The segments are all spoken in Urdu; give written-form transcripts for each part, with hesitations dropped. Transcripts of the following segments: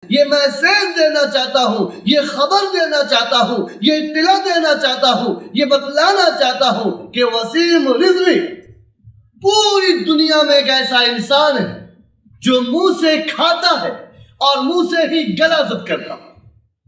یہ میسج دینا چاہتا ہوں، یہ خبر دینا چاہتا ہوں، یہ اطلاع دینا چاہتا ہوں، یہ بتلانا چاہتا ہوں کہ وسیم رضوی پوری دنیا میں ایک ایسا انسان ہے جو منہ سے کھاتا ہے اور منہ سے ہی گلا زب کرتا.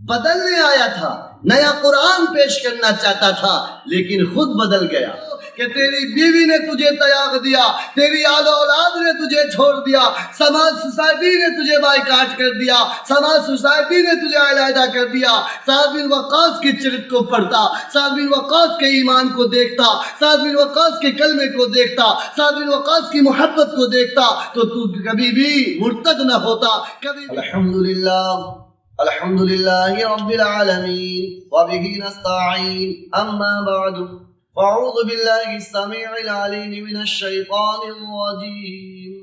بدلنے آیا تھا، نیا قرآن پیش کرنا چاہتا تھا، لیکن خود بدل گیا کہ تیری بیوی نے تجھے طلاق دیا، تیری آل اولاد نے تجھے چھوڑ دیا، سماج سوسائٹی نے تجھے بائیکاٹ کر دیا، سماج سوسائٹی نے تجھے علیحدہ کر دیا. سعد بن وقاص کی چرت کو پڑھتا، سعد بن وقاص کے ایمان کو دیکھتا، سعد بن وقاص کے کلمے کو دیکھتا، سعد بن وقاص کی محبت کو دیکھتا تو تو کبھی بھی مرتد نہ ہوتا. کبھی الحمدللہ رب العالمین وبہ نستعین اما بعد فاعوذ باللہ السمیع العلیم من الشیطان الرجیم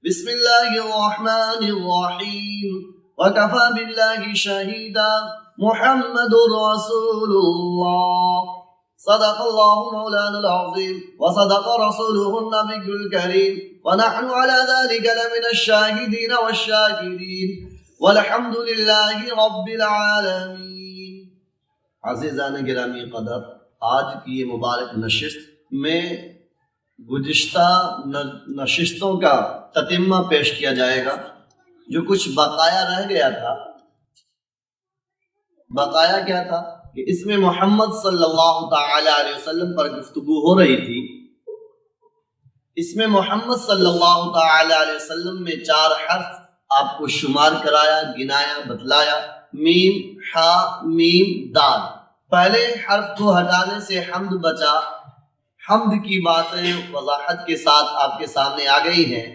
بسم اللہ الرحمن الرحیم وکفى باللہ شہیدا محمد رسول اللہ صدق اللہ مولانا العظیم وصدق رسولہ النبی الکریم ونحن على ذلك لمن الشاہدین والشاکرین والحمد للہ رب العالمین. عزیزان گرامی قدر، آج کی یہ مبارک نشست میں گزشتہ نشستوں کا تتمہ پیش کیا جائے گا. جو کچھ بقایا رہ گیا تھا، بقایا کیا تھا کہ اس میں محمد صلی اللہ تعالی علیہ وسلم پر گفتگو ہو رہی تھی. اس میں محمد صلی اللہ تعالی علیہ وسلم میں 4 حرف آپ کو شمار کرایا، گنایا، بتلایا. میم، حا، میم، دال. پہلے حرف کو ہٹانے سے حمد بچا. حمد کی باتیں وضاحت کے ساتھ آپ کے سامنے آ گئی ہیں.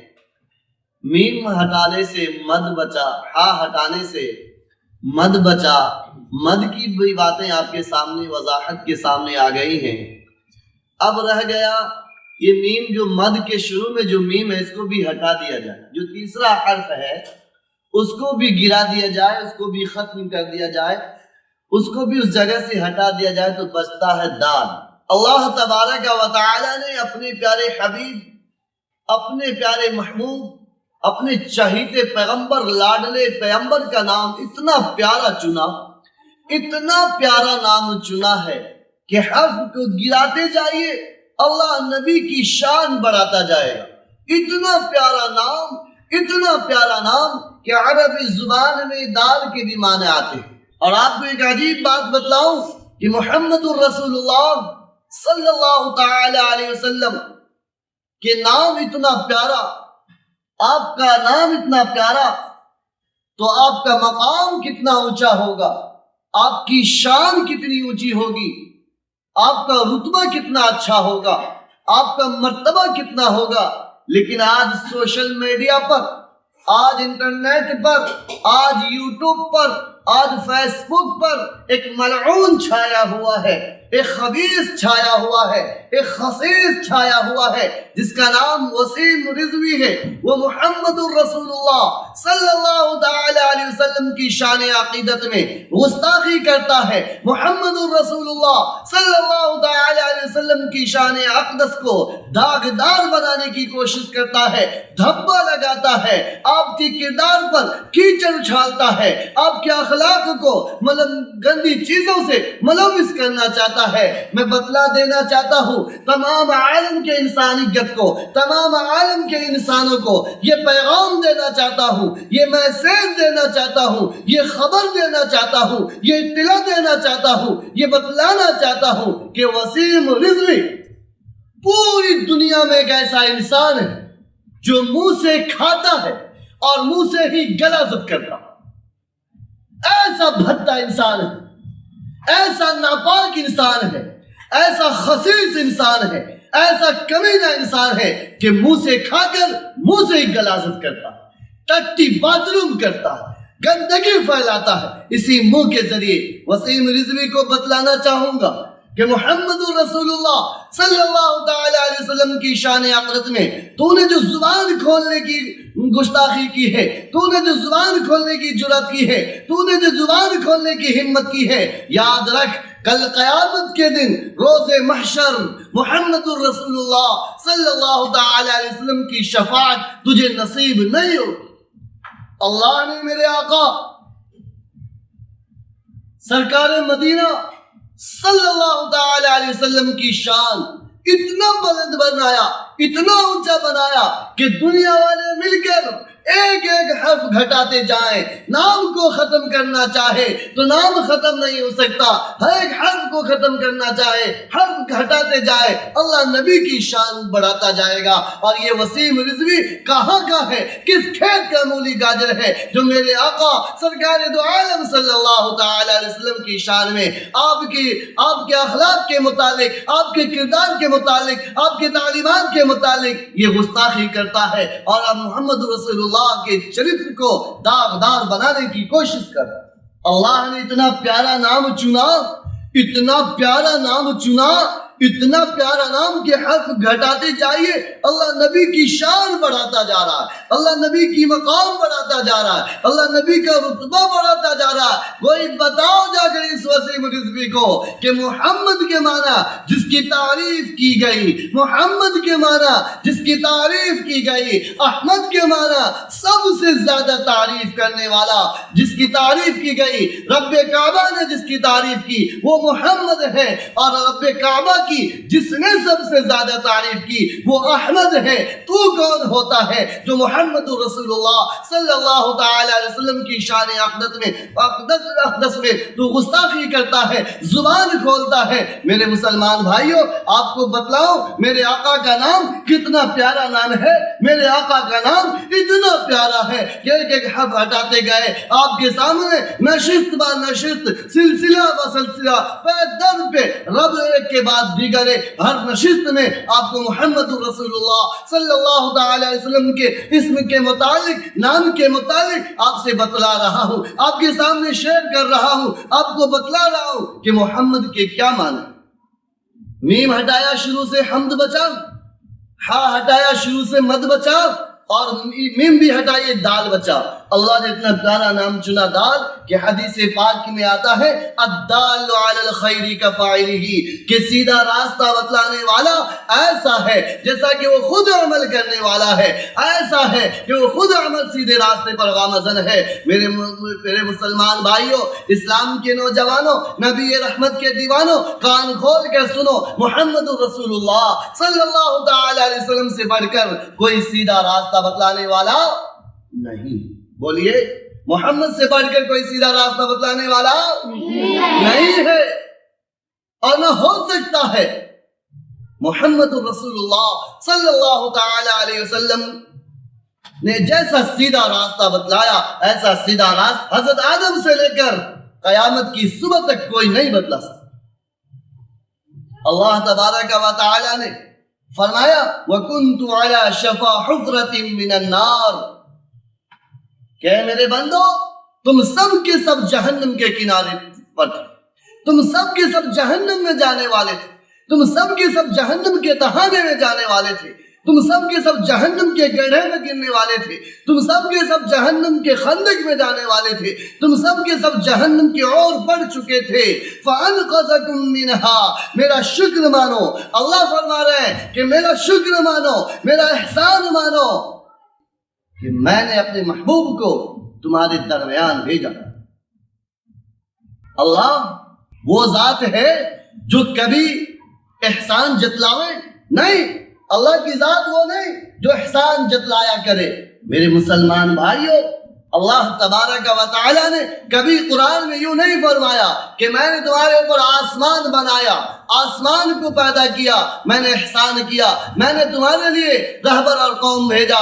میم ہٹانے سے مد بچا، ہا ہٹانے سے مد بچا. مد کی بھی باتیں آپ کے سامنے وضاحت کے سامنے آ گئی ہیں. اب رہ گیا یہ میم، جو مد کے شروع میں جو میم ہے اس کو بھی ہٹا دیا جائے. جو تیسرا حرف ہے اس کو بھی گرا دیا جائے، اس کو بھی ختم کر دیا جائے، اس کو بھی اس جگہ سے ہٹا دیا جائے تو بچتا ہے دال. اللہ تبارک و تعالی نے اپنے پیارے حبیب، اپنے پیارے محبوب، اپنے چہیتے پیغمبر، لاڈلے پیغمبر کا نام اتنا پیارا چنا، اتنا پیارا نام چنا ہے کہ حرف کو گراتے جائیے اللہ نبی کی شان بڑھاتا جائے گا. اتنا پیارا نام، اتنا پیارا نام کہ عربی زبان میں دال کے بھی معنی آتے ہیں. اور آپ کو ایک عجیب بات بتلاؤں کہ محمد الرسول اللہ صلی اللہ تعالی علیہ وسلم کے نام اتنا پیارا، آپ کا نام اتنا پیارا، تو آپ کا مقام کتنا اونچا ہوگا، آپ کی شان کتنی اونچی ہوگی، آپ کا رتبہ کتنا اچھا ہوگا، آپ کا مرتبہ کتنا ہوگا. لیکن آج سوشل میڈیا پر، آج انٹرنیٹ پر، آج یوٹیوب پر، آج فیس بک پر ایک ملعون چھایا ہوا ہے، ایک خبیث چھایا ہوا ہے، ایک خسیس چھایا ہوا ہے جس کا نام وسیم رضوی ہے. وہ محمد الرسول اللہ صلی اللہ تعالی علیہ وسلم کی شان عقیدت میں گستاخی کرتا ہے. محمد الرسول اللہ صلی اللہ تعالی علیہ وسلم کی شان اقدس کو داغدار بنانے کی کوشش کرتا ہے، دھبا لگاتا ہے، آپ کی کردار پر کیچڑ اچھالتا ہے، آپ کے اخلاق کو گندی چیزوں سے ملوث کرنا چاہتا ہے. میں بتلا دینا چاہتا ہوں تمام عالم کے انسانیت کو، تمام عالم کے انسانوں کو یہ پیغام دینا چاہتا ہوں، یہ میسج دینا چاہتا ہوں، یہ خبر دینا چاہتا ہوں، یہ اطلاع دینا چاہتا ہوں، یہ بتلانا چاہتا ہوں کہ وسیم رضوی پوری دنیا میں ایک ایسا انسان ہے جو منہ سے کھاتا ہے اور منہ سے ہی گلا زب کرتا. ایسا بھدا انسان ہے، ایسا ناپاک انسان ہے، ایسا خسیس انسان ہے، ایسا کمینہ انسان ہے کہ منہ سے کھا کر منہ سے ہی غلاظت کرتا ہے، ٹٹی باتھ روم کرتا ہے، گندگی پھیلاتا ہے. اسی منہ کے ذریعے وسیم رضوی کو بتلانا چاہوں گا کہ محمد رسول اللہ صلی اللہ تعالی علیہ وسلم کی شان عقیدت میں تو نے جو زبان کھولنے کی گستاخی کی ہے، تو نے جو زبان کھولنے کی جرات کی ہے، تو نے جو زبان کھولنے کی ہمت کی ہے، یاد رکھ کل قیامت کے دن روز محشر محمد الرسول اللہ صلی اللہ تعالی علیہ وسلم کی شفاعت تجھے نصیب نہیں ہوگی. اللہ نے میرے آقا سرکار مدینہ صلی اللہ تعالی علیہ وسلم کی شان اتنا بلند بنایا، اتنا اونچا بنایا کہ دنیا والے مل کر ایک ایک حرف گھٹاتے جائیں، نام کو ختم کرنا چاہے تو نام ختم نہیں ہو سکتا، ہر ایک حرف کو ختم کرنا چاہے حرف گھٹاتے جائے، اللہ نبی کی شان بڑھاتا جائے گا۔ اور یہ وسیم رضوی کہاں کا ہے، کس کھیت کا مولی گاجر ہے جو میرے آقا سرکار دو عالم صلی اللہ تعالی علیہ وسلم کی شان میں آپ کے اخلاق کے متعلق، آپ کے کردار کے متعلق، آپ کے تعلیمات کے متعلق یہ گستاخی کرتا ہے اور اب محمد رسول اللہ کے چرتر کو داغدار بنانے کی کوشش کر رہا ہے۔ اللہ نے اتنا پیارا نام چنا، اتنا پیارا نام چنا، اتنا پیارا نام کے حرف گھٹاتے جائیے، اللہ نبی کی شان بڑھاتا جا رہا ہے، اللہ نبی کی مقام بڑھاتا جا رہا ہے، اللہ نبی کا رتبہ بڑھاتا جا رہا ہے۔ کوئی بتاؤ جا کر اس وسیم رضوی کو کہ محمد کے معنی جس کی تعریف کی گئی، محمد کے معنی جس کی تعریف کی گئی، احمد کے معنی سب سے زیادہ تعریف کرنے والا جس کی تعریف کی گئی، رب کعبہ نے جس کی تعریف کی وہ محمد ہے، اور رب کعبہ کی جس نے سب سے زیادہ تعریف کی وہ احمد ہے۔ تو کون ہوتا ہے جو محمد رسول اللہ صلی اللہ تعالی علیہ وسلم کی شان اقدس میں تو گستاخی کرتا ہے، زبان کھولتا ہے؟ میرے مسلمان بھائیوں، آپ کو بتلاؤں میرے آقا کا نام کتنا پیارا نام ہے، میرے آقا کا نام اتنا پیارا ہے کہ ایک ایک حرف ہٹاتے گئے، آپ کے سامنے نشست با نشست، سلسلہ با سلسلہ، پہ در پہ رب ایک کے بعد دیگر ہر نشست میں آپ کو محمد رسول اللہ صلی اللہ تعالی علیہ وسلم کے اسم کے متعلق، نام کے متعلق آپ سے بتلا رہا ہوں، آپ کے سامنے شیئر کر رہا ہوں، آپ کو بتلا رہا ہوں کہ محمد کے کیا معنی۔ میم ہٹایا شروع سے حمد بچا، ہا ہٹایا شروع سے مد بچا، اور میم بھی ہٹائیے دال بچا۔ اللہ نے اتنا پیارا نام چنا دال کہ حدیث پاک میں آتا ہے الدال علی الخیر کفاعلہ، کہ سیدھا راستہ بتلانے والا ایسا ہے جیسا کہ وہ خود عمل کرنے والا ہے، ایسا ہے کہ وہ خود عمل سیدھے راستے پر گامزن ہے۔ میرے مسلمان بھائیوں، اسلام کے نوجوانوں، نبی رحمت کے دیوانوں، کان کھول کر سنو، محمد رسول اللہ صلی اللہ تعالی علیہ وسلم سے بڑھ کر کوئی سیدھا راستہ بتلانے والا نہیں۔ بولیے، محمد سے بڑھ کر کوئی سیدھا راستہ بتلانے والا نہیں ہے اور نہ ہو سکتا ہے۔ محمد رسول اللہ صلی اللہ تعالی علیہ وسلم نے جیسا سیدھا راستہ بتلایا، ایسا سیدھا راستہ حضرت آدم سے لے کر قیامت کی صبح تک کوئی نہیں بتلا سکتا۔ اللہ تبارک و تعالی نے فرمایا وَكُنْتُ عَلَى شَفَا حُفْرَةٍ مِّنَ النَّارِ، کہ میرے بندو تم سب کے سب جہنم کے کنارے پر تھے، تم سب کے سب جہنم میں جانے والے تھے، تم سب کے سب جہنم کے تہانے میں جانے والے تھے، تم سب کے سب جہنم کے گڑھے میں گرنے والے تھے، تم سب کے سب جہنم کے خندق میں جانے والے تھے، تم سب کے سب جہنم کی اور بڑھ چکے تھے۔ فَأَنْقَذَكُم مِّنْهَا، میرا شکر مانو۔ اللہ فرما رہے ہیں کہ میرا شکر مانو، میرا احسان مانو کہ میں نے اپنے محبوب کو تمہارے درمیان بھیجا۔ اللہ وہ ذات ہے جو کبھی احسان جتلاوے نہیں، اللہ کی ذات وہ نہیں جو احسان جتلایا کرے۔ میرے مسلمان بھائیوں، اللہ تبارک و تعالی نے کبھی قرآن میں یوں نہیں فرمایا کہ میں نے تمہارے اوپر آسمان بنایا، آسمان کو پیدا کیا، میں نے احسان کیا، میں نے تمہارے لیے رہبر اور قوم بھیجا،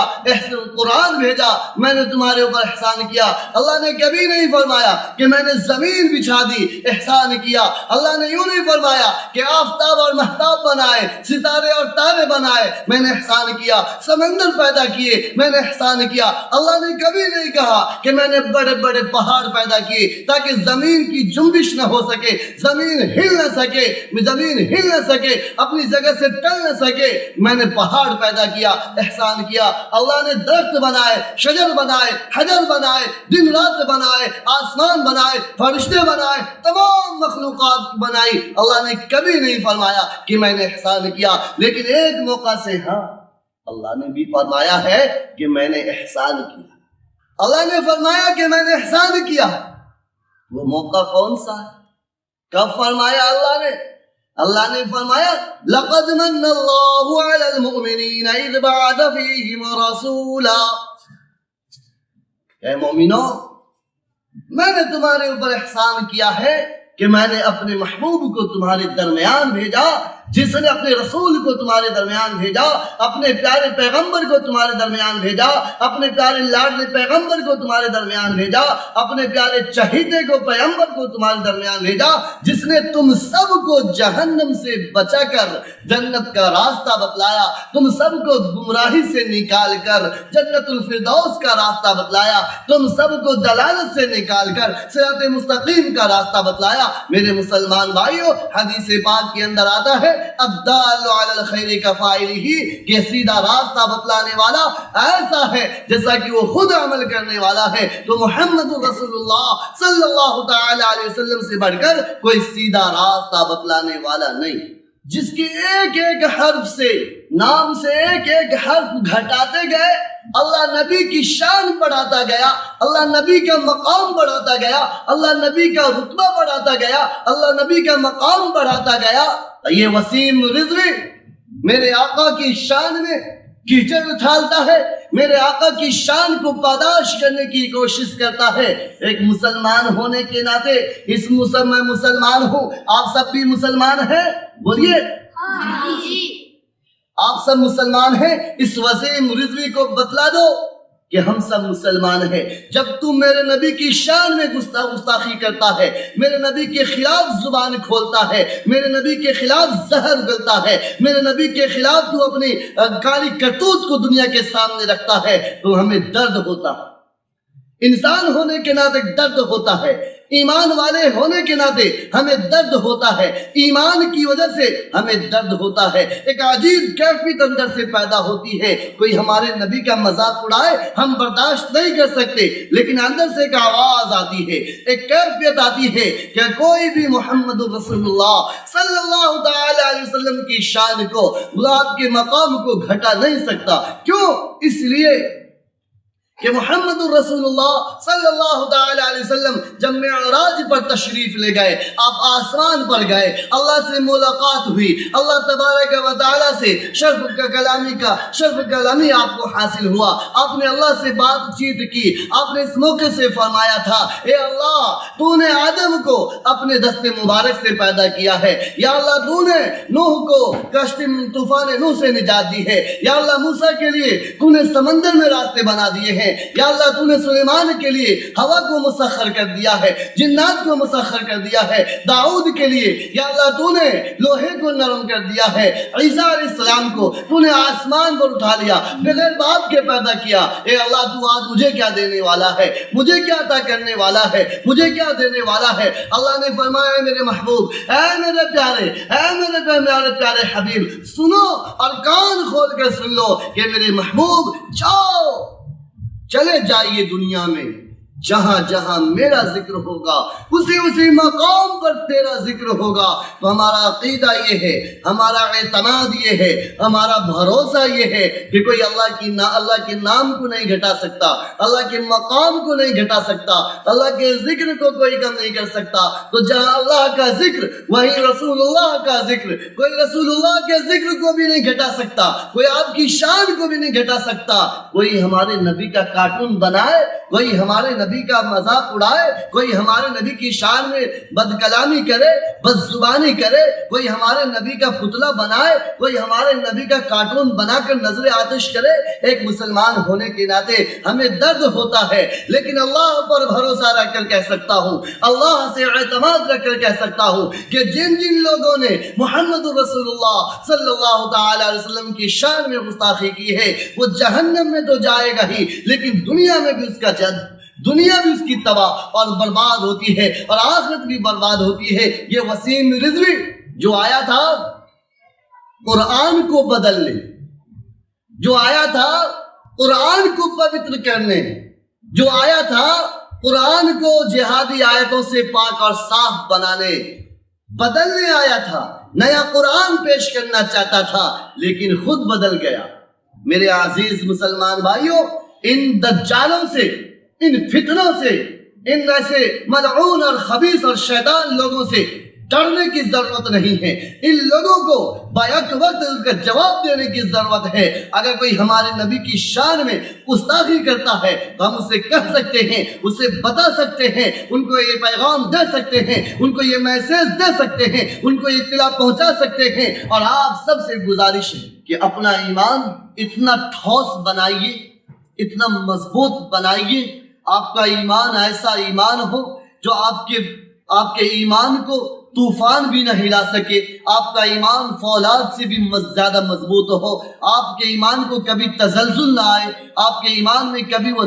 قرآن بھیجا، میں نے تمہارے اوپر احسان کیا۔ اللہ نے کبھی نہیں فرمایا کہ میں نے زمین بچھا دی، احسان کیا۔ اللہ نے یوں نہیں فرمایا کہ آفتاب اور مہتاب بنائے، ستارے اور تارے بنائے، میں نے احسان کیا، سمندر پیدا کیے، میں نے احسان کیا۔ اللہ نے کبھی نہیں کہا کہ میں نے بڑے بڑے پہاڑ پیدا کیے تاکہ زمین کی جنبش نہ ہو سکے، زمین ہل نہ سکے، زمین ہل نہ سکے، اپنی جگہ سے ٹل نہ سکے۔ میں نے پہاڑ پیدا کیا، احسان کیا۔ اللہ نے درخت بنائے، شجر بنائے، حجر بنائے، دن رات بنائے، آسمان بنائے، فرشتے بنائے، تمام مخلوقات بنائی۔ اللہ نے کبھی نہیں فرمایا کہ میں نے احسان کیا، لیکن ایک موقع سے ہاں، اللہ نے بھی فرمایا ہے کہ میں نے احسان کیا۔ اللہ نے فرمایا کہ میں نے احسان کیا، وہ موقع کون سا ہے؟ کب فرمایا اللہ نے فرمایا لَقَدْ مَنَّ اللَّهُ عَلَى الْمُؤْمِنِينَ إِذْ بَعَثَ فِيهِمْ رَسُولًا، اے مومنو، میں نے تمہارے اوپر احسان کیا ہے کہ میں نے اپنے محبوب کو تمہارے درمیان بھیجا، جس نے اپنے رسول کو تمہارے درمیان بھیجا، اپنے پیارے پیغمبر کو تمہارے درمیان بھیجا، اپنے پیارے لاڈلے پیغمبر کو تمہارے درمیان بھیجا، اپنے پیارے چہیتے کو پیغمبر کو تمہارے درمیان بھیجا، جس نے تم سب کو جہنم سے بچا کر جنت کا راستہ بتلایا، تم سب کو گمراہی سے نکال کر جنت الفردوس کا راستہ بتلایا، تم سب کو دلالت سے نکال کر صراط مستقیم کا راستہ بتلایا۔ میرے مسلمان بھائیو، حدیث پاک کے اندر آتا ہے الدال علی الخیر کفاعلہ، کہ سیدھا راستہ بتلانے والا ایسا ہے جیسا کہ وہ خود عمل کرنے والا ہے۔ تو محمد رسول اللہ صلی اللہ تعالی علیہ وسلم سے بڑھ کر کوئی سیدھا راستہ بتلانے والا نہیں، جس کے ایک ایک حرف سے، نام سے ایک ایک حرف گھٹاتے گئے، اللہ نبی کی شان بڑھاتا گیا، اللہ نبی کا مقام بڑھاتا گیا، اللہ نبی کا رتبہ بڑھاتا گیا، اللہ نبی کا مقام بڑھاتا گیا۔ یہ وسیم رضوی میرے آقا کی شان میں کیچڑ اچھالتا ہے، میرے آقا کی شان کو پاداش کرنے کی کوشش کرتا ہے۔ ایک مسلمان ہونے کے ناطے میں مسلمان ہوں، آپ سب بھی مسلمان ہیں؟ بولیے جی۔ آپ سب مسلمان ہیں؟ اس وسیم رضوی کو بتلا دو کہ ہم سب مسلمان ہیں۔ جب تم میرے نبی کی شان میں گستاخی کرتا ہے، میرے نبی کے خلاف زبان کھولتا ہے، میرے نبی کے خلاف زہر اگلتا ہے، میرے نبی کے خلاف تو اپنی کالی کرتوت کو دنیا کے سامنے رکھتا ہے، تو ہمیں درد ہوتا ہے، انسان ہونے کے ناطے درد ہوتا ہے، ایمان والے ہونے کے ناطے ہمیں درد ہوتا ہے، ایمان کی وجہ سے ہمیں درد ہوتا ہے، ایک عجیب کیفیت اندر سے پیدا ہوتی ہے۔ کوئی ہمارے نبی کا مذاق اڑائے ہم برداشت نہیں کر سکتے، لیکن اندر سے ایک آواز آتی ہے، ایک کیفیت آتی ہے کہ کوئی بھی محمد رسول اللہ صلی اللہ تعالی علیہ وسلم کی شان کو، آپ کے مقام کو گھٹا نہیں سکتا۔ کیوں؟ اس لیے کہ محمد رسول اللہ صلی اللہ تعالی علیہ وسلم جب معراج پر تشریف لے گئے، آپ آسمان پر گئے، اللہ سے ملاقات ہوئی، اللہ تبارک و تعالیٰ سے شرف کلامی آپ کو حاصل ہوا، آپ نے اللہ سے بات چیت کی، آپ نے اس موقع سے فرمایا تھا اے اللہ تو نے آدم کو اپنے دست مبارک سے پیدا کیا ہے، یا اللہ تو نے نوح کو کشتی طوفان نوح سے نجات دی ہے، یا اللہ موسیٰ کے لیے تو نے سمندر میں راستے بنا دیے ہیں، یا اللہ تو نے سلیمان کے لیے ہوا کو مسخر کر دیا ہے، جنات کو مسخر کر دیا ہے، داؤد کے لیے یا اللہ تو نے لوہے کو نرم کر دیا ہے، عیسیٰ علیہ السلام کو تو نے آسمان پر اٹھا لیا، بغیر باپ کے پیدا کیا۔ اے اللہ تو آج مجھے کیا دینے والا ہے، مجھے کیا عطا کرنے والا ہے، مجھے کیا دینے والا ہے؟ اللہ نے فرمایا اے میرے محبوب، اے میرے پیارے، اے میرے پیارے حبیب، سنو اور کان کھول کر سن لو کہ میرے محبوب جاؤ، چلے جائیے دنیا میں، جہاں جہاں میرا ذکر ہوگا اسی مقام پر تیرا ذکر ہوگا۔ تو ہمارا عقیدہ یہ ہے، ہمارا اعتماد یہ ہے، ہمارا بھروسہ یہ ہے کہ کوئی اللہ کے نام کو نہیں گھٹا سکتا، اللہ کے مقام کو نہیں گھٹا سکتا، اللہ کے ذکر کو کوئی کم نہیں کر سکتا۔ تو جہاں اللہ کا ذکر وہیں رسول اللہ کا ذکر، کوئی رسول اللہ کے ذکر کو بھی نہیں گھٹا سکتا، کوئی آپ کی شان کو بھی نہیں گھٹا سکتا۔ کوئی ہمارے نبی کا کارٹون بنائے، کوئی ہمارے نبی کا مذاق اڑائے، کوئی ہمارے نبی کی شان میں بد کلامی کرے، بد زبانی کرے، کوئی ہمارے نبی کا پتلا بنائے، کوئی ہمارے نبی کا کارٹون بنا کر نظر آتش کرے، ایک مسلمان ہونے کے ناطے ہمیں درد ہوتا ہے، لیکن اللہ پر بھروسہ رکھ کر کہہ سکتا ہوں، اللہ سے اعتماد رکھ کر کہہ سکتا ہوں کہ جن لوگوں نے محمد رسول اللہ صلی اللہ تعالی علیہ وسلم کی شان میں گستاخی کی ہے، وہ جہنم میں تو جائے گا ہی، لیکن دنیا میں بھی اس کی تباہ اور برباد ہوتی ہے، اور آخرت بھی برباد ہوتی ہے۔ یہ وسیم رضوی جو آیا تھا قرآن کو بدلنے، جو آیا تھا قرآن کو پوتر کرنے، جو آیا تھا قرآن کو جہادی آیتوں سے پاک اور صاف بنانے، بدلنے آیا تھا، نیا قرآن پیش کرنا چاہتا تھا، لیکن خود بدل گیا۔ میرے عزیز مسلمان بھائیوں، ان دجالوں سے ان فتنوں سے، ان ایسے ملعون اور خبیث اور شیطان لوگوں سے ڈرنے کی ضرورت نہیں ہے. ان لوگوں کو بیک وقت ان کا جواب دینے کی ضرورت ہے. اگر کوئی ہمارے نبی کی شان میں گستاخی کرتا ہے تو ہم اسے کہہ سکتے ہیں، اسے بتا سکتے ہیں، ان کو یہ پیغام دے سکتے ہیں، ان کو یہ میسیج دے سکتے ہیں، ان کو یہ اطلاع پہنچا سکتے ہیں. اور آپ سب سے گزارش ہے کہ اپنا ایمان اتنا ٹھوس بنائیے، اتنا مضبوط بنائیے، آپ کا ایمان ایسا ایمان ہو جو آپ کے ایمان کو طوفان بھی نہ ہلا سکے. آپ کا ایمان فولاد سے بھی زیادہ مضبوط ہو. آپ کے ایمان کو کبھی تزلزل نہ آئے. آپ کے ایمان میں کبھی وہ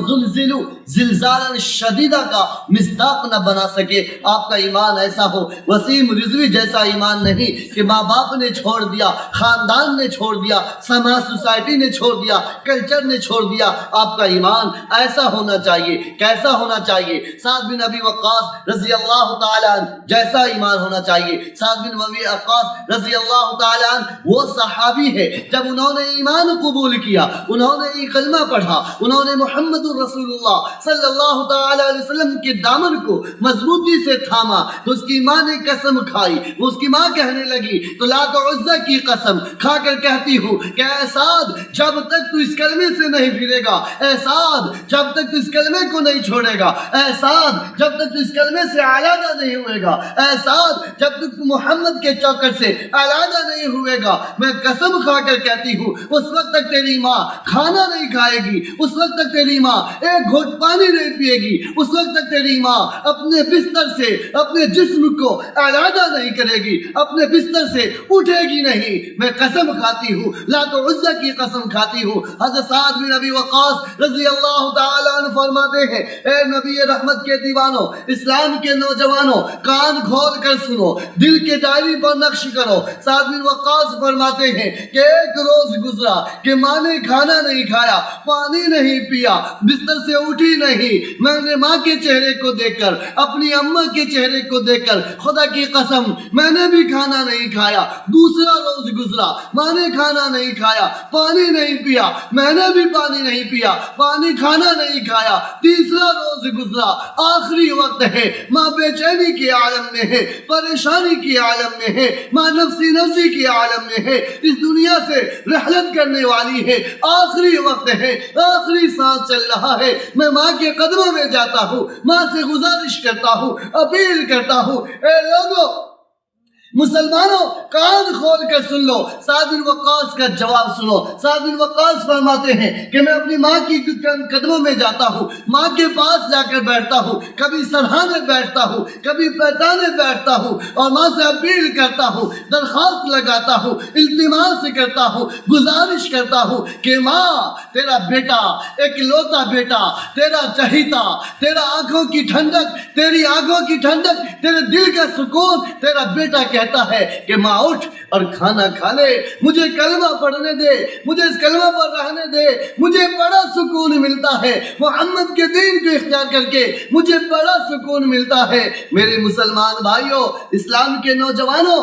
زلزالا شدیدہ کا مصداق نہ بنا سکے. آپ کا ایمان ایسا ہو، وسیم رضوی جیسا ایمان نہیں کہ ماں باپ نے چھوڑ دیا، خاندان نے چھوڑ دیا، سماج سوسائٹی نے چھوڑ دیا، کلچر نے چھوڑ دیا. آپ کا ایمان ایسا ہونا چاہیے. کیسا ہونا چاہیے؟ سعد بن ابی وقاص رضی اللہ تعالیٰ عنہ جیسا ایمان ہونا چاہیے. سعد بن ابی وقاص رضی اللہ تعالیٰ عنہ وہ صحابی ہے، جب انہوں نے ایمان قبول کیا، انہوں نے کلمہ پڑھا، انہوں نے محمد رسول اللہ صلی اللہ تعالیٰ علیہ وسلم کے دامن کو مضبوطی سے تھاما تو اس کی ماں نے قسم کھائی. اس کی ماں کہنے لگی تو لات و عزہ کی قسم کھا کر کہتی ہوں کہ اے سعد جب تک تو اس کلمے سے نہیں پھرے گا، اے سعد جب تک تو اس کلمے کو نہیں چھوڑے گا، اے سعد جب تک تو اس کلمے سے علیحدہ نہیں ہوئے گا، اے سعد جب تک تو محمد کے چوکٹ سے علیحدہ نہیں ہوئے گا، میں قسم کھا کر کہتی ہوں اس وقت تک تیری ماں کھانا نہیں کھائے گی، اس وقت تک تیری ماں ایک گھونٹ پانی نہیں پیے گی، اس وقت تک تیری ماں اپنے بستر سے اپنے جسم کو علیحدہ نہیں کرے گی، اپنے بستر سے اٹھے گی نہیں. میں قسم کھاتی ہوں، لات و عزہ کی قسم کھاتی ہوں. حضرت سعد بن ابی وقاص رضی اللہ تعالیٰ عنہ فرماتے ہیں اے نبی رحمت کے دیوانوں، اسلام کے نوجوانوں، کان کھول کر سنو، دل کے ڈائری پر نقش کرو. سعد بن وقاص فرماتے ہیں کہ ایک روز گزرا کہ ماں نے کھانا نہیں کھایا، پانی نہیں پیا، بستر سے اٹھی نہیں. میں نے ماں کے چہرے کو دیکھ کر، اپنی اماں کے چہرے کو دیکھ کر خدا کی قسم میں نے بھی کھانا نہیں کھایا. دوسرا روز گزرا، ماں نے کھانا نہیں کھایا، پانی نہیں پیا، میں نے بھی پانی نہیں پیا، پانی کھانا نہیں کھایا. تیسرا روز گزرا، آخری وقت ہے، ماں بے چینی کے عالم میں ہے، پریشانی کے عالم میں ہے، ماں نفسی نفسی کے عالم میں ہے، اس دنیا سے رحلت کرنے والی ہے، آخری وقت ہے، آخری سانس چل رہا ہے. میں ماں کے قدموں میں جاتا ہوں، ماں سے گزارش کرتا ہوں، اپیل کرتا ہوں اے لوگوں مسلمانوں کان کھول کر سن لو. سعد بن وقاص کا جواب سنو. سعد بن وقاص فرماتے ہیں کہ میں اپنی ماں کی قدموں میں جاتا ہوں، ماں کے پاس جا کر بیٹھتا ہوں، کبھی سرہانے بیٹھتا ہوں، کبھی پیٹانے بیٹھتا ہوں اور ماں سے اپیل کرتا ہوں، درخواست لگاتا ہوں، التماس کرتا ہوں، گزارش کرتا ہوں کہ ماں تیرا بیٹا، ایک لوتا بیٹا، تیرا چہیتا، تیرا آنکھوں کی ٹھنڈک، تیری آنکھوں کی ٹھنڈک، تیرے دل کا سکون، تیرا بیٹا کہتا ہے کہ ماں اٹھ اور کھانا کھا لے، مجھے کلمہ پڑھنے دے، مجھے اس کلمہ پر رہنے دے، مجھے بڑا سکون ملتا ہے محمد کے دین کو اختیار کر کے، مجھے بڑا سکون ملتا ہے. میرے مسلمان بھائیوں، اسلام کے نوجوانوں،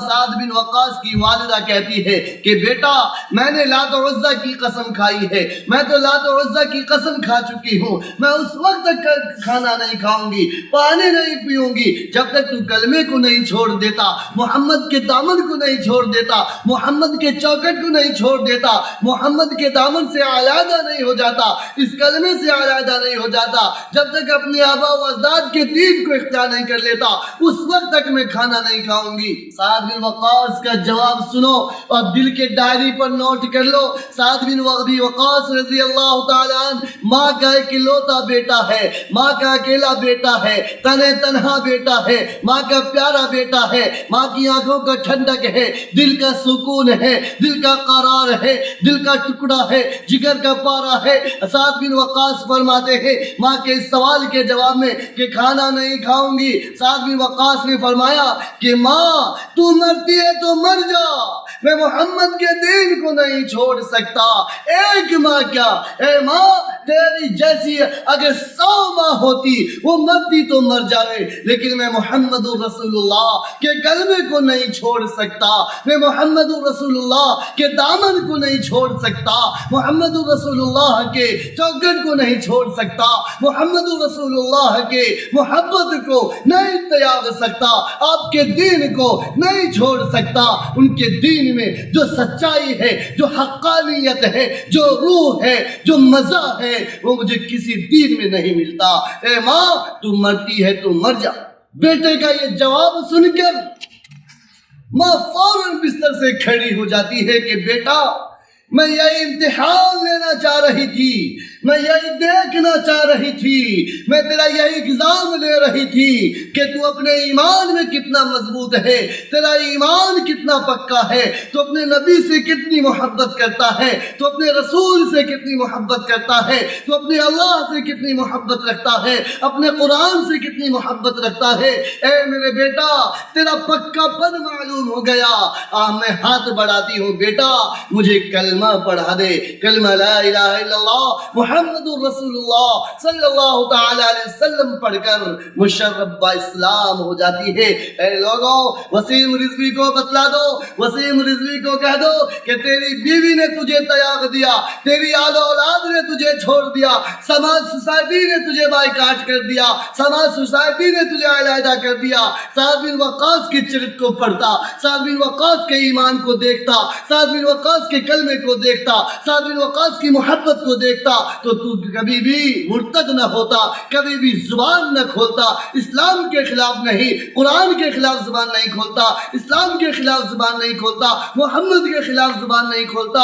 سعد بن وقاص کی والدہ کہتی ہے کہ بیٹا میں نے لات و عزہ کی قسم کھائی ہے، میں تو لات و عزہ کی قسم کھا چکی ہوں، میں اس وقت تک کھانا نہیں کھاؤں گی، پانی نہیں پیوں گی جب تک تو کلمے کو نہیں چھوڑ دیتا، محمد کے دامن کو نہیں چھوڑ دیتا، محمد کے چوکٹ کو نہیں چھوڑ دیتا، محمد کے دامن سے علیحدہ نہیں ہو جاتا، اس کلمے سے علیحدہ نہیں ہو جاتا، جب تک اپنے آبا و اجداد کے دین کو اختیار نہیں کر لیتا، اس وقت تک میں کھانا نہیں کھاؤں گی. سعد بن وقاص کا جواب سنو اور دل کے ڈائری پر نوٹ کر لو. سعد بن ابی وقاص رضی اللہ تعالیٰ عنہ ماں کا ایک لوتا بیٹا ہے، ماں کا اکیلا بیٹا ہے، تنہا بیٹا ہے، ماں کا پیارا بیٹا ہے، ماں کی آنکھوں کا ٹھنڈک ہے، دل کا سکون ہے، دل کا قرار ہے، دل کا ٹکڑا ہے، جگر کا پارا ہے. سعد بن وقاص فرماتے ہیں ماں کے اس سوال کے جواب میں کہ کھانا نہیں کھاؤں گی، سعد بن وقاص نے فرمایا کہ ماں تو مرتی ہے تو مر جا، میں محمد کے دین کو نہیں چھوڑ سکتا۔ ایک ماں کیا، اے ماں تیری جیسی اگر 100 ماں ہوتی وہ مرتی تو مر جائے، لیکن میں محمد رسول اللہ کے کلمے کو نہیں چھوڑ سکتا، میں محمد رسول اللہ کے دامن کو نہیں چھوڑ سکتا، محمد رسول اللہ کے چوکٹ کو نہیں چھوڑ سکتا، محمد رسول اللہ کے محبت کو نہیں تیاگ سکتا، آپ کے دین کو نہیں چھوڑ سکتا۔ ان کے دین میں جو سچائی ہے، جو حقانیت ہے، جو روح ہے، جو مزہ ہے، وہ مجھے کسی دین میں نہیں ملتا۔ اے ماں تو مرتی ہے تو مر جا۔ بیٹے کا یہ جواب سن کر ماں فوراً بستر سے کھڑی ہو جاتی ہے کہ بیٹا میں یہی امتحان لینا چاہ رہی تھی، میں یہی دیکھنا چاہ رہی تھی، میں تیرا یہی ایگزام لے رہی تھی کہ تو اپنے ایمان میں کتنا مضبوط ہے، تیرا ایمان کتنا پکا ہے، تو اپنے نبی سے کتنی محبت کرتا ہے، تو اپنے رسول سے کتنی محبت کرتا ہے، تو اپنے اللہ سے کتنی محبت رکھتا ہے، اپنے قرآن سے کتنی محبت رکھتا ہے۔ اے میرے بیٹا تیرا پکا پن معلوم ہو گیا۔ میں ہاتھ بڑھاتی ہوں، بیٹا مجھے کلمہ پڑھا دے، کلمہ لا الہ الا اللہ محمد رسول اللہ صلی اللہ تعالی علیہ وسلم پڑھ کر مشرف با اسلام ہو جاتی ہے۔ اے لوگوں وسیم رضوی کو بتلا دو، وسیم رضوی کو کہہ دو کہ تیری بیوی نے تجھے طلاق دیا، تیری آل اولاد نے تجھے چھوڑ دیا، سماج سوسائٹی نے تجھے بائیکاٹ کر دیا، سماج سوسائٹی نے تجھے علیحدہ کر دیا۔ سعد بن وقاص کے چرت کو پڑھتا، سعد بن وقاص کے ایمان کو دیکھتا، سعد بن وقاص کے کلمے کو دیکھتا، سعد بن وقاص کی محبت کو دیکھتا تو تو کبھی بھی مرتد نہ ہوتا، کبھی بھی زبان نہ کھولتا، اسلام کے خلاف نہیں، قرآن کے خلاف زبان نہیں کھولتا، اسلام کے خلاف زبان نہیں کھولتا، محمد کے خلاف زبان نہیں کھولتا،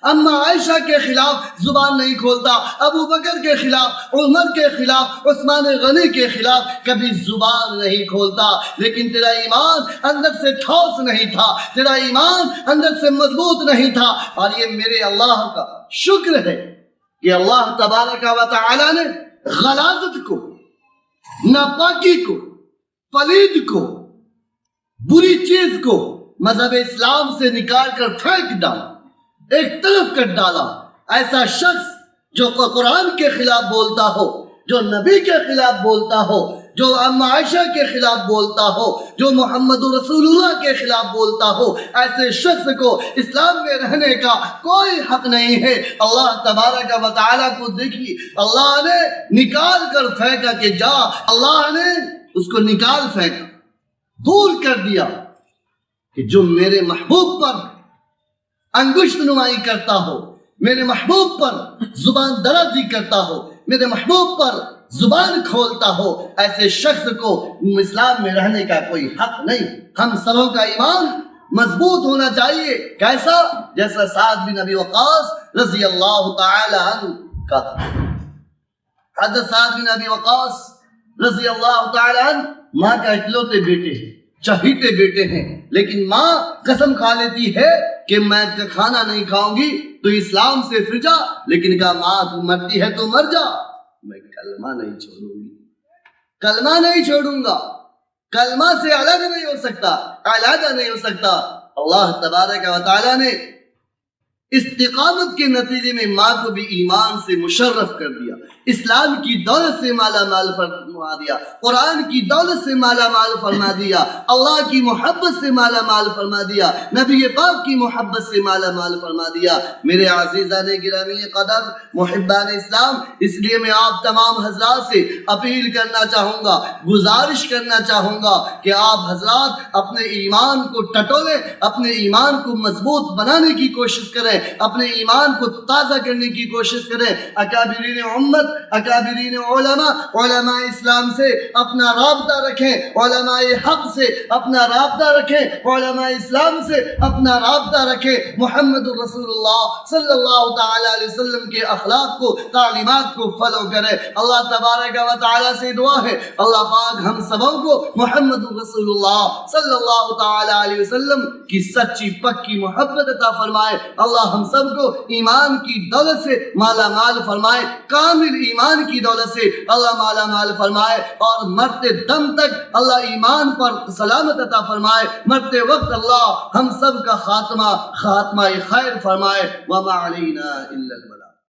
اما عائشہ کے خلاف زبان نہیں کھولتا، ابو بکر کے خلاف، عمر کے خلاف، عثمان غنی کے خلاف کبھی زبان نہیں کھولتا۔ لیکن تیرا ایمان اندر سے ٹھوس نہیں تھا، تیرا ایمان اندر سے مضبوط نہیں تھا، اور یہ میرے اللہ کا شکر ہے کہ اللہ تبارک و تعالی نے غلاظت کو، ناپاکی کو، پلید کو، بری چیز کو مذہب اسلام سے نکال کر پھینک ڈالا، ایک طرف کر ڈالا۔ ایسا شخص جو قرآن کے خلاف بولتا ہو، جو نبی کے خلاف بولتا ہو، جو اما عائشہ کے خلاف بولتا ہو، جو محمد رسول اللہ کے خلاف بولتا ہو، ایسے شخص کو اسلام میں رہنے کا کوئی حق نہیں ہے۔ اللہ تبارک و تعالیٰ کو دیکھیے، اللہ نے نکال کر پھینکا کہ جا، اللہ نے اس کو نکال پھینکا، دور کر دیا کہ جو میرے محبوب پر انگشت نمائی کرتا ہو، میرے محبوب پر زبان درازی کرتا ہو، میرے محبوب پر زبان کھولتا ہو، ایسے شخص کو اسلام میں رہنے کا کوئی حق نہیں۔ ہم سبوں کا ایمان مضبوط ہونا چاہیے، کیسا؟ جیسا سعد بن ابی وقاص رضی اللہ تعالی عنہ کا تھا۔ حضرت سعد بن ابی وقاص رضی اللہ تعالی عنہ ماں کا اکلوتے بیٹے ہیں، چہیتے بیٹے ہیں، لیکن ماں قسم کھا لیتی ہے کہ میں کھانا نہیں کھاؤں گی تو اسلام سے پھر جا، لیکن کہا ماں تو مرتی ہے تو مر جا، میں کلمہ نہیں چھوڑوں گی، کلمہ نہیں چھوڑوں گا، کلمہ سے الگ نہیں ہو سکتا، علیحدہ نہیں ہو سکتا۔ اللہ تبارک و تعالیٰ نے استقامت کے نتیجے میں ماں کو بھی ایمان سے مشرف کر دیا، اسلام کی دولت سے مالا مال فرما دیا، قرآن کی دولت سے مالا مال فرما دیا، اللہ کی محبت سے مالا مال فرما دیا، نبی پاک کی محبت سے مالا مال فرما دیا۔ میرے عزیزان گرامی قدر محبان اسلام، اس لیے میں آپ تمام حضرات سے اپیل کرنا چاہوں گا، گزارش کرنا چاہوں گا کہ آپ حضرات اپنے ایمان کو ٹٹولیں، اپنے ایمان کو مضبوط بنانے کی کوشش کریں، اپنے ایمان کو تازہ کرنے کی کوشش کریں۔ اکابرین امت، اکابرین علماء، علماء اسلام سے اپنا رابطہ رکھیں، علماء حق سے اپنا رابطہ رکھیں، علماء اسلام سے اپنا رابطہ رکھیں، محمد رسول اللہ صلی اللہ تعالی علیہ وسلم کے اخلاق کو، تعلیمات کو فالو کریں۔ اللہ تبارک و تعالی سے دعا ہے اللہ پاک ہم سبوں کو محمد رسول اللہ صلی اللہ تعالی علیہ وسلم کی سچی پکی محبت عطا فرمائے۔ اللہ ہم سب کو ایمان کی دولت سے مالا مال فرمائے، کامل ایمان کی دولت سے اللہ مالا مال فرمائے، اور مرتے دم تک اللہ ایمان پر سلامت عطا فرمائے، مرتے وقت اللہ ہم سب کا خاتمہ خیر فرمائے۔ وما علینا الا البلاغ۔